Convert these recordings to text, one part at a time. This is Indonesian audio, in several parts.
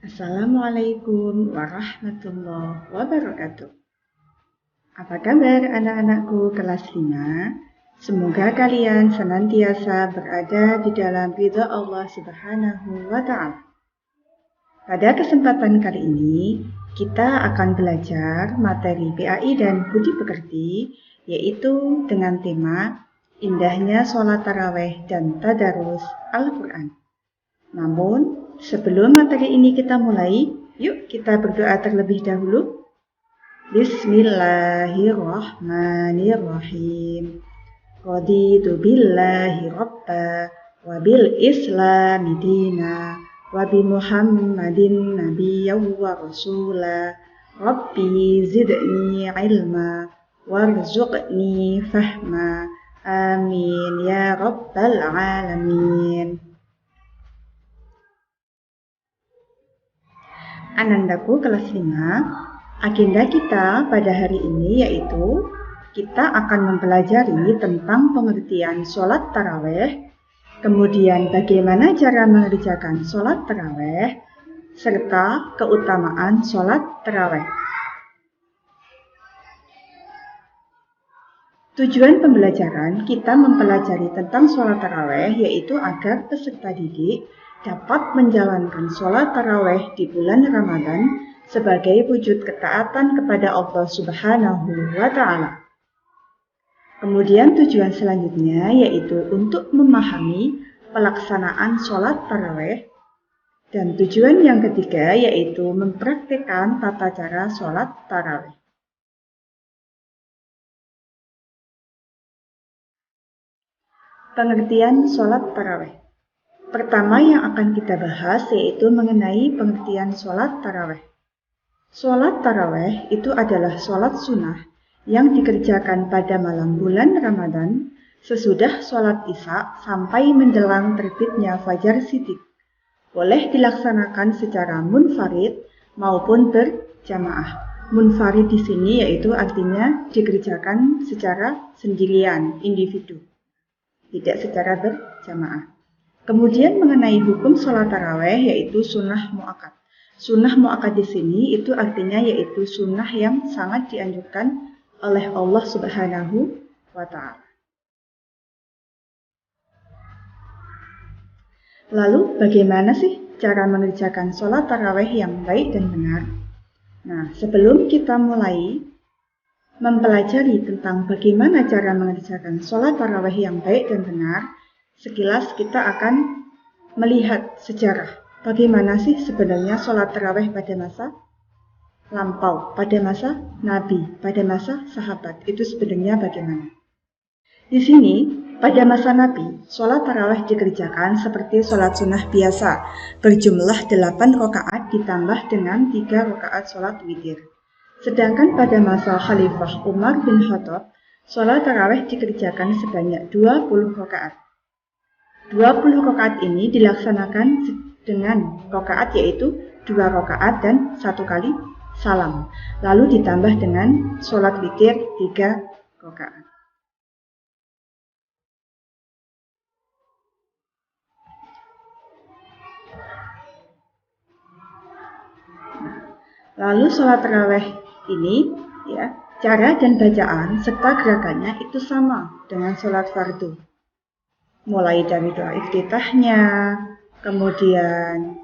Assalamualaikum warahmatullahi wabarakatuh. Apa kabar anak-anakku kelas 5? Semoga kalian senantiasa berada di dalam ridha Allah Subhanahu wa Ta'ala. Pada kesempatan kali ini, kita akan belajar materi PAI dan Budi Pekerti, yaitu dengan tema Indahnya Sholat Taraweh dan Tadarus Al-Quran. Namun, sebelum materi ini kita mulai, yuk kita berdoa terlebih dahulu. Bismillahirrahmanirrahim. Raditu billahi rabba wa bil islami dina wa bi muhammadin nabiyyan wa rasula. Rabbi zidni ilma warzuqni fahma. Amin ya rabbal alamin. Anandaku kelas 5, agenda kita pada hari ini yaitu kita akan mempelajari tentang pengertian sholat taraweh, kemudian bagaimana cara mengerjakan sholat taraweh, serta keutamaan sholat taraweh. Tujuan pembelajaran kita mempelajari tentang sholat taraweh yaitu agar peserta didik dapat menjalankan sholat taraweh di bulan Ramadan sebagai wujud ketaatan kepada Allah Subhanahu wa Ta'ala. Kemudian tujuan selanjutnya yaitu untuk memahami pelaksanaan sholat taraweh, dan tujuan yang ketiga yaitu mempraktikkan tata cara sholat taraweh. Pengertian sholat taraweh. Pertama yang akan kita bahas yaitu mengenai pengertian sholat taraweh. Sholat taraweh itu adalah sholat sunnah yang dikerjakan pada malam bulan Ramadan sesudah sholat isya sampai menjelang terbitnya fajar shiddiq. Boleh dilaksanakan secara munfarid maupun berjamaah. Munfarid di sini yaitu artinya dikerjakan secara sendirian, individu, tidak secara berjamaah. Kemudian mengenai hukum sholat taraweh yaitu sunnah mu'akkad. Sunnah mu'akkad di sini itu artinya yaitu sunnah yang sangat dianjurkan oleh Allah Subhanahu wa Ta'ala. Lalu bagaimana sih cara mengerjakan sholat taraweh yang baik dan benar? Nah, sebelum kita mulai mempelajari tentang bagaimana cara mengerjakan sholat taraweh yang baik dan benar, sekilas kita akan melihat sejarah. Bagaimana sih sebenarnya sholat taraweh pada masa lampau, pada masa Nabi, pada masa sahabat. Itu sebenarnya bagaimana? Di sini, pada masa Nabi, sholat taraweh dikerjakan seperti sholat sunnah biasa, berjumlah 8 rakaat ditambah dengan 3 rakaat sholat witir. Sedangkan pada masa Khalifah Umar bin Khattab, sholat taraweh dikerjakan sebanyak 20 rakaat. 20 rakaat ini dilaksanakan dengan rakaat yaitu 2 rakaat dan 1 kali salam. Lalu ditambah dengan sholat witir 3 rakaat. Lalu sholat taraweh ini ya, cara dan bacaan serta gerakannya itu sama dengan sholat fardu. Mulai dari doa iftitahnya, kemudian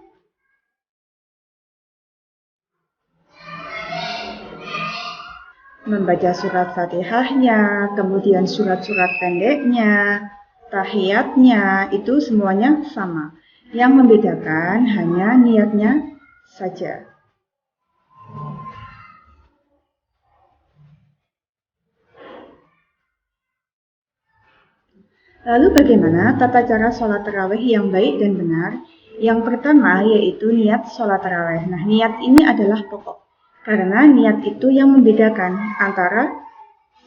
membaca surat Fatihahnya, kemudian surat-surat pendeknya, tahiyatnya, itu semuanya sama. Yang membedakan hanya niatnya saja. Lalu bagaimana tata cara sholat taraweh yang baik dan benar? Yang pertama yaitu niat sholat taraweh. Nah, niat ini adalah pokok. Karena niat itu yang membedakan antara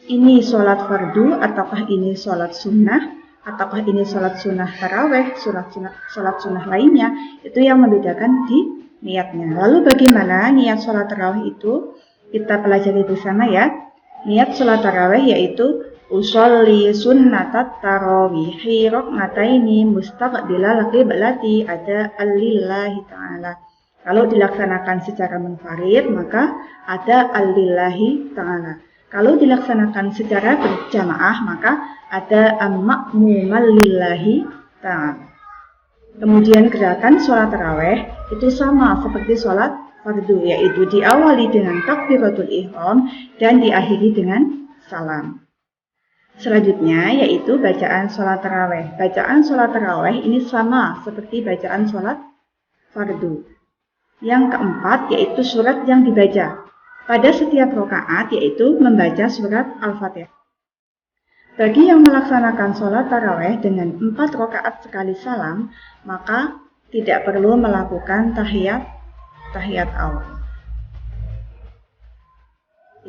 ini sholat fardu, ataukah ini sholat sunnah, ataukah ini sholat sunnah taraweh, sholat sunnah lainnya. Itu yang membedakan di niatnya. Lalu bagaimana niat sholat taraweh itu? Kita pelajari bersama ya. Niat sholat taraweh yaitu usolli sunnatat tarawihi roknataini mustaqbilal qiblati ada alillahi ta'ala. Kalau dilaksanakan secara munfarid, maka ada al-lillahi ta'ala. Kalau dilaksanakan secara berjamaah, maka ada al-ma'mumal lillahi ta'ala. Kemudian gerakan sholat tarawih itu sama seperti sholat fardu, yaitu diawali dengan takbiratul ihram dan diakhiri dengan salam. Selanjutnya yaitu bacaan sholat tarawih. Bacaan sholat tarawih ini sama seperti bacaan sholat fardu. Yang keempat yaitu surat yang dibaca pada setiap rakaat, yaitu membaca surat Al-Fatihah. Bagi yang melaksanakan sholat tarawih dengan 4 rakaat sekali salam, maka tidak perlu melakukan tahiyat awal.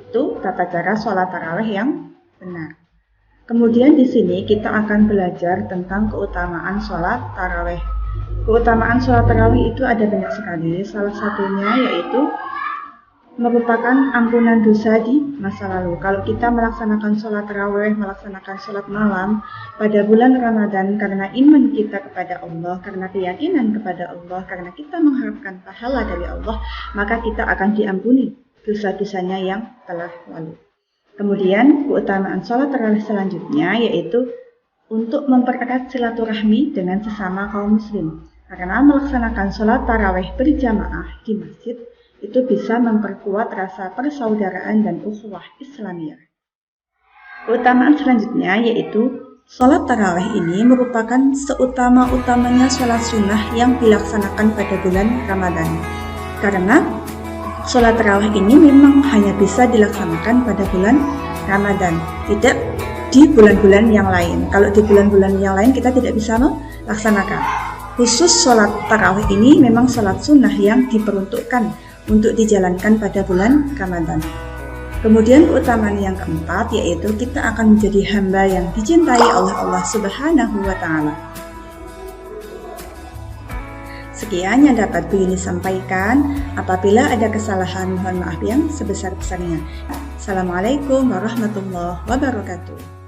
Itu tata cara sholat tarawih yang benar. Kemudian di sini kita akan belajar tentang keutamaan sholat tarawih. Keutamaan sholat tarawih itu ada banyak sekali. Salah satunya yaitu merupakan ampunan dosa di masa lalu. Kalau kita melaksanakan sholat tarawih, melaksanakan sholat malam pada bulan Ramadan karena iman kita kepada Allah, karena keyakinan kepada Allah, karena kita mengharapkan pahala dari Allah, maka kita akan diampuni dosa-dosanya yang telah lalu. Kemudian keutamaan sholat tarawih selanjutnya yaitu untuk mempererat silaturahmi dengan sesama kaum muslim. Karena melaksanakan sholat tarawih berjamaah di masjid itu bisa memperkuat rasa persaudaraan dan ukhuwah Islamiyah. Keutamaan selanjutnya yaitu sholat tarawih ini merupakan seutama-utamanya sholat sunnah yang dilaksanakan pada bulan Ramadan. Karena sholat tarawih ini memang hanya bisa dilaksanakan pada bulan Ramadan, tidak di bulan-bulan yang lain. Kalau di bulan-bulan yang lain kita tidak bisa melaksanakan. Khusus sholat tarawih ini memang sholat sunnah yang diperuntukkan untuk dijalankan pada bulan Ramadan. Kemudian keutamaan yang keempat yaitu kita akan menjadi hamba yang dicintai oleh Allah Subhanahu wa Ta'ala. Sekian yang dapat Bu Yuni sampaikan. Apabila ada kesalahan, mohon maaf yang sebesar-besarnya. Assalamualaikum warahmatullahi wabarakatuh.